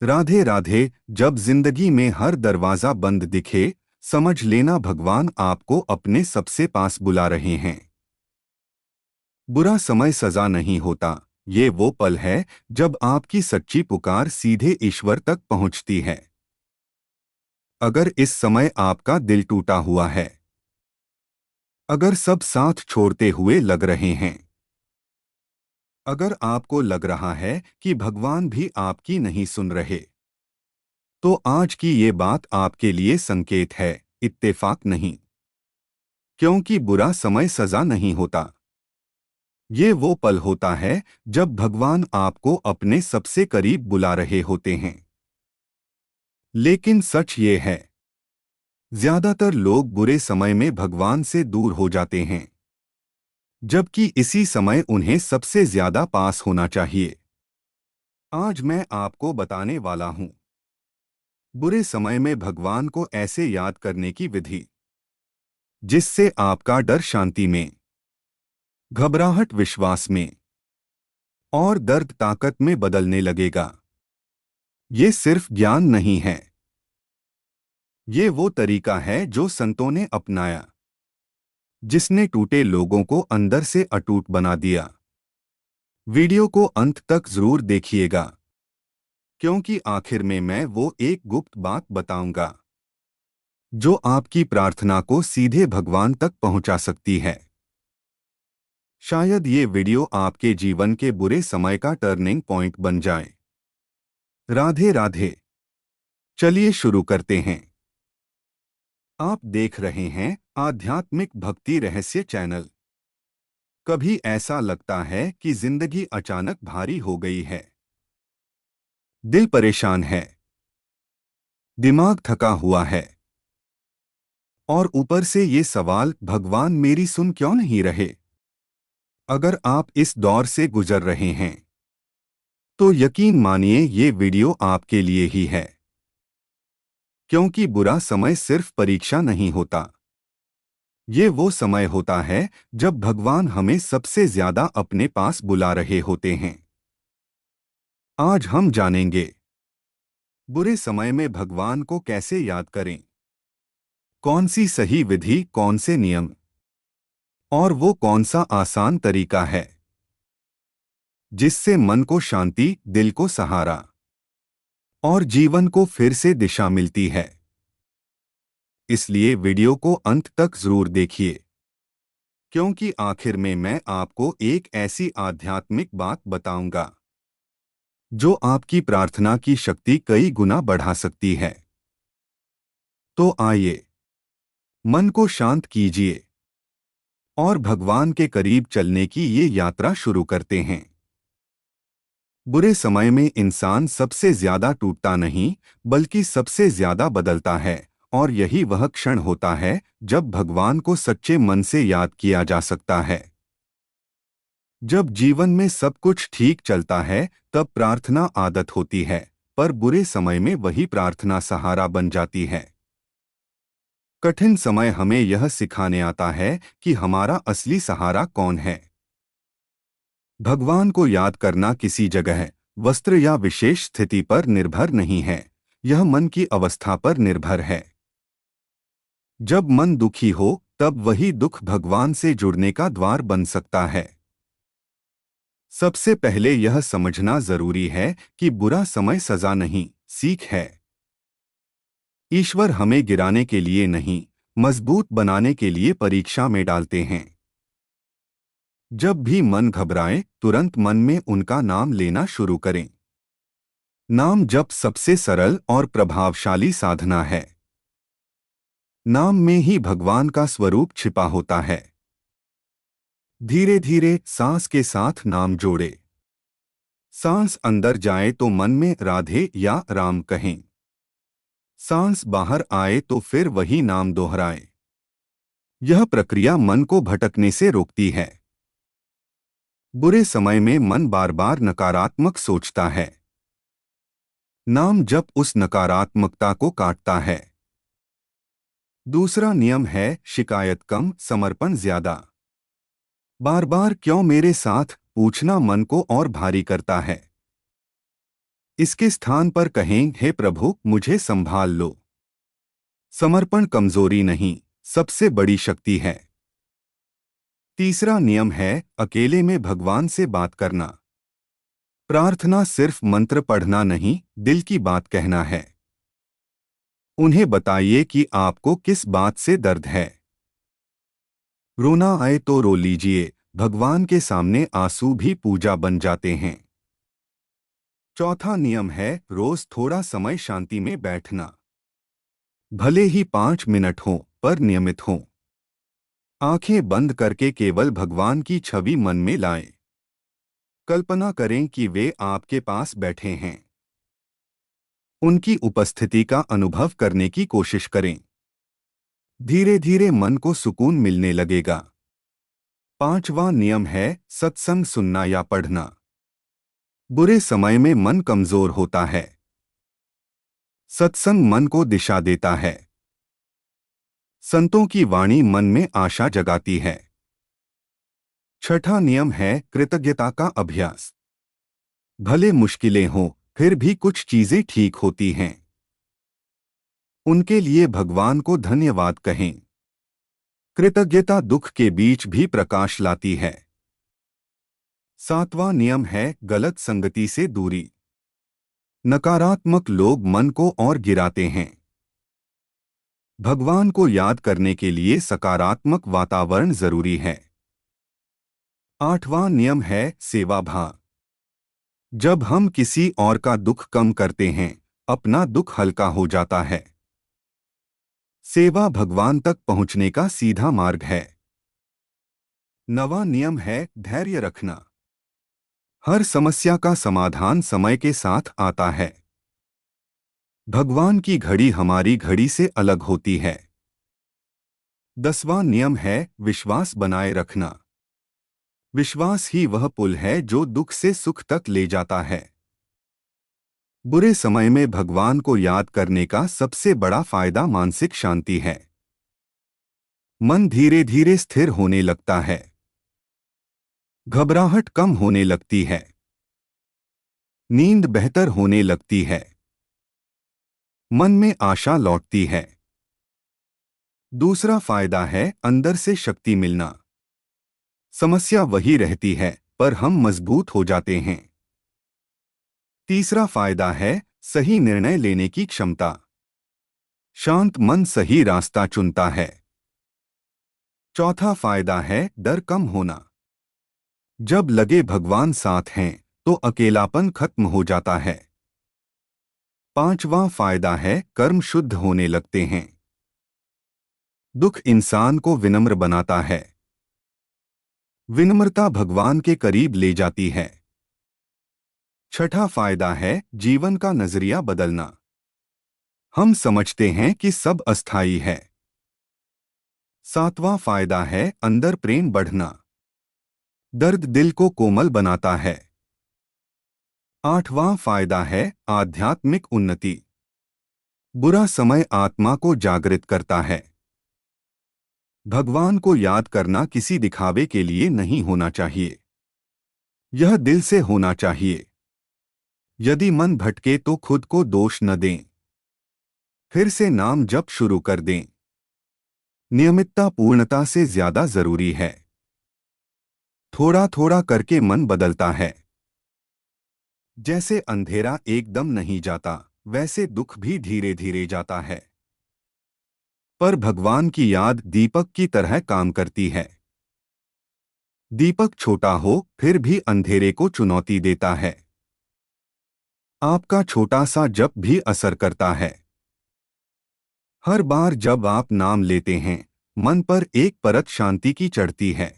राधे राधे। जब जिंदगी में हर दरवाजा बंद दिखे, समझ लेना भगवान आपको अपने सबसे पास बुला रहे हैं। बुरा समय सजा नहीं होता, ये वो पल है जब आपकी सच्ची पुकार सीधे ईश्वर तक पहुंचती है। अगर इस समय आपका दिल टूटा हुआ है, अगर सब साथ छोड़ते हुए लग रहे हैं, अगर आपको लग रहा है कि भगवान भी आपकी नहीं सुन रहे, तो आज की ये बात आपके लिए संकेत है, इत्तेफाक नहीं। क्योंकि बुरा समय सजा नहीं होता। ये वो पल होता है जब भगवान आपको अपने सबसे करीब बुला रहे होते हैं। लेकिन सच ये है, ज्यादातर लोग बुरे समय में भगवान से दूर हो जाते हैं, जबकि इसी समय उन्हें सबसे ज्यादा पास होना चाहिए। आज मैं आपको बताने वाला हूं बुरे समय में भगवान को ऐसे याद करने की विधि, जिससे आपका डर शांति में, घबराहट विश्वास में और दर्द ताकत में बदलने लगेगा। ये सिर्फ ज्ञान नहीं है, ये वो तरीका है जो संतों ने अपनाया, जिसने टूटे लोगों को अंदर से अटूट बना दिया। वीडियो को अंत तक जरूर देखिएगा, क्योंकि आखिर में मैं वो एक गुप्त बात बताऊंगा जो आपकी प्रार्थना को सीधे भगवान तक पहुंचा सकती है। शायद ये वीडियो आपके जीवन के बुरे समय का टर्निंग पॉइंट बन जाए। राधे राधे। चलिए शुरू करते हैं। आप देख रहे हैं आध्यात्मिक भक्ति रहस्य चैनल। कभी ऐसा लगता है कि जिंदगी अचानक भारी हो गई है, दिल परेशान है, दिमाग थका हुआ है, और ऊपर से ये सवाल, भगवान मेरी सुन क्यों नहीं रहे। अगर आप इस दौर से गुजर रहे हैं, तो यकीन मानिए ये वीडियो आपके लिए ही है। क्योंकि बुरा समय सिर्फ परीक्षा नहीं होता, ये वो समय होता है जब भगवान हमें सबसे ज्यादा अपने पास बुला रहे होते हैं। आज हम जानेंगे बुरे समय में भगवान को कैसे याद करें, कौन सी सही विधि, कौन से नियम, और वो कौन सा आसान तरीका है जिससे मन को शांति, दिल को सहारा और जीवन को फिर से दिशा मिलती है। इसलिए वीडियो को अंत तक जरूर देखिए, क्योंकि आखिर में मैं आपको एक ऐसी आध्यात्मिक बात बताऊंगा जो आपकी प्रार्थना की शक्ति कई गुना बढ़ा सकती है। तो आइए, मन को शांत कीजिए और भगवान के करीब चलने की ये यात्रा शुरू करते हैं। बुरे समय में इंसान सबसे ज्यादा टूटता नहीं, बल्कि सबसे ज्यादा बदलता है, और यही वह क्षण होता है जब भगवान को सच्चे मन से याद किया जा सकता है। जब जीवन में सब कुछ ठीक चलता है, तब प्रार्थना आदत होती है, पर बुरे समय में वही प्रार्थना सहारा बन जाती है। कठिन समय हमें यह सिखाने आता है कि हमारा असली सहारा कौन है। भगवान को याद करना किसी जगह, वस्त्र या विशेष स्थिति पर निर्भर नहीं है, यह मन की अवस्था पर निर्भर है। जब मन दुखी हो, तब वही दुख भगवान से जुड़ने का द्वार बन सकता है। सबसे पहले यह समझना जरूरी है कि बुरा समय सजा नहीं, सीख है। ईश्वर हमें गिराने के लिए नहीं, मजबूत बनाने के लिए परीक्षा में डालते हैं। जब भी मन घबराए, तुरंत मन में उनका नाम लेना शुरू करें। नाम जप सबसे सरल और प्रभावशाली साधना है। नाम में ही भगवान का स्वरूप छिपा होता है। धीरे धीरे सांस के साथ नाम जोड़े। सांस अंदर जाए तो मन में राधे या राम कहें। सांस बाहर आए तो फिर वही नाम दोहराएं। यह प्रक्रिया मन को भटकने से रोकती है। बुरे समय में मन बार बार नकारात्मक सोचता है। नाम जप उस नकारात्मकता को काटता है। दूसरा नियम है शिकायत कम, समर्पण ज्यादा। बार बार क्यों मेरे साथ पूछना मन को और भारी करता है। इसके स्थान पर कहें, हे प्रभु मुझे संभाल लो। समर्पण कमजोरी नहीं, सबसे बड़ी शक्ति है। तीसरा नियम है अकेले में भगवान से बात करना। प्रार्थना सिर्फ मंत्र पढ़ना नहीं, दिल की बात कहना है। उन्हें बताइए कि आपको किस बात से दर्द है। रोना आए तो रो लीजिए, भगवान के सामने आंसू भी पूजा बन जाते हैं। चौथा नियम है रोज थोड़ा समय शांति में बैठना। भले ही 5 मिनट हो, पर नियमित हो। आंखें बंद करके केवल भगवान की छवि मन में लाएं। कल्पना करें कि वे आपके पास बैठे हैं। उनकी उपस्थिति का अनुभव करने की कोशिश करें। धीरे धीरे मन को सुकून मिलने लगेगा। पांचवा नियम है सत्संग सुनना या पढ़ना। बुरे समय में मन कमजोर होता है। सत्संग मन को दिशा देता है। संतों की वाणी मन में आशा जगाती है। छठा नियम है कृतज्ञता का अभ्यास। भले मुश्किलें हों, फिर भी कुछ चीजें ठीक होती हैं। उनके लिए भगवान को धन्यवाद कहें। कृतज्ञता दुख के बीच भी प्रकाश लाती है। सातवां नियम है गलत संगति से दूरी। नकारात्मक लोग मन को और गिराते हैं। भगवान को याद करने के लिए सकारात्मक वातावरण जरूरी है। आठवां नियम है सेवा भाव। जब हम किसी और का दुख कम करते हैं, अपना दुख हल्का हो जाता है। सेवा भगवान तक पहुंचने का सीधा मार्ग है। नवां नियम है धैर्य रखना। हर समस्या का समाधान समय के साथ आता है। भगवान की घड़ी हमारी घड़ी से अलग होती है। 10वां नियम है विश्वास बनाए रखना। विश्वास ही वह पुल है जो दुख से सुख तक ले जाता है। बुरे समय में भगवान को याद करने का सबसे बड़ा फायदा मानसिक शांति है। मन धीरे धीरे स्थिर होने लगता है। घबराहट कम होने लगती है। नींद बेहतर होने लगती है। मन में आशा लौटती है। दूसरा फायदा है अंदर से शक्ति मिलना। समस्या वही रहती है, पर हम मजबूत हो जाते हैं। तीसरा फायदा है सही निर्णय लेने की क्षमता। शांत मन सही रास्ता चुनता है। चौथा फायदा है डर कम होना। जब लगे भगवान साथ हैं, तो अकेलापन खत्म हो जाता है। पांचवा फायदा है कर्म शुद्ध होने लगते हैं। दुख इंसान को विनम्र बनाता है। विनम्रता भगवान के करीब ले जाती है। छठा फायदा है जीवन का नजरिया बदलना। हम समझते हैं कि सब अस्थायी है। सातवां फायदा है अंदर प्रेम बढ़ना। दर्द दिल को कोमल बनाता है। आठवां फायदा है आध्यात्मिक उन्नति। बुरा समय आत्मा को जागृत करता है। भगवान को याद करना किसी दिखावे के लिए नहीं होना चाहिए। यह दिल से होना चाहिए। यदि मन भटके तो खुद को दोष न दें। फिर से नाम जप शुरू कर दें। नियमितता पूर्णता से ज्यादा जरूरी है। थोड़ा थोड़ा करके मन बदलता है। जैसे अंधेरा एकदम नहीं जाता, वैसे दुख भी धीरे धीरे जाता है। पर भगवान की याद दीपक की तरह काम करती है। दीपक छोटा हो फिर भी अंधेरे को चुनौती देता है। आपका छोटा सा जप भी असर करता है। हर बार जब आप नाम लेते हैं, मन पर एक परत शांति की चढ़ती है।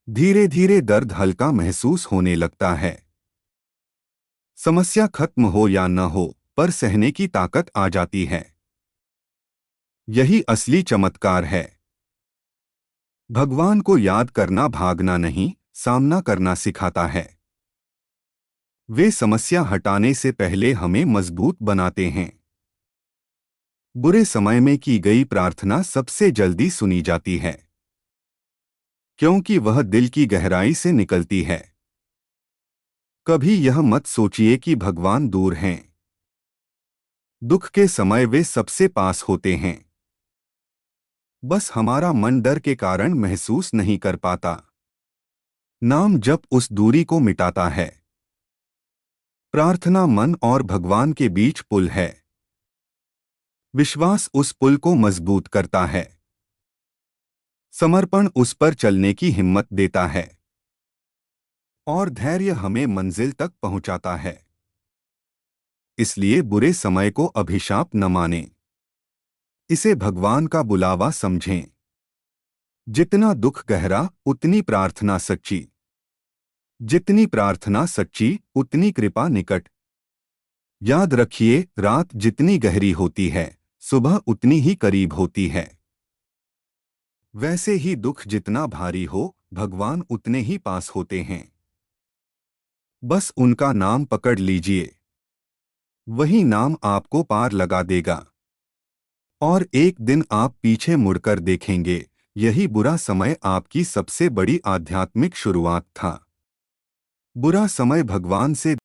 धीरे धीरे दर्द हल्का महसूस होने लगता है। समस्या खत्म हो या न हो, पर सहने की ताकत आ जाती है। यही असली चमत्कार है। भगवान को याद करना भागना नहीं, सामना करना सिखाता है। वे समस्या हटाने से पहले हमें मजबूत बनाते हैं। बुरे समय में की गई प्रार्थना सबसे जल्दी सुनी जाती है, क्योंकि वह दिल की गहराई से निकलती है। कभी यह मत सोचिए कि भगवान दूर हैं। दुख के समय वे सबसे पास होते हैं। बस हमारा मन डर के कारण महसूस नहीं कर पाता। नाम जप उस दूरी को मिटाता है। प्रार्थना मन और भगवान के बीच पुल है। विश्वास उस पुल को मजबूत करता है। समर्पण उस पर चलने की हिम्मत देता है। और धैर्य हमें मंजिल तक पहुंचाता है। इसलिए बुरे समय को अभिशाप न मानें। इसे भगवान का बुलावा समझें। जितना दुख गहरा, उतनी प्रार्थना सच्ची। जितनी प्रार्थना सच्ची, उतनी कृपा निकट। याद रखिए, रात जितनी गहरी होती है, सुबह उतनी ही करीब होती है। वैसे ही दुख जितना भारी हो, भगवान उतने ही पास होते हैं। बस उनका नाम पकड़ लीजिए। वही नाम आपको पार लगा देगा। और एक दिन आप पीछे मुड़कर देखेंगे, यही बुरा समय आपकी सबसे बड़ी आध्यात्मिक शुरुआत था। बुरा समय भगवान से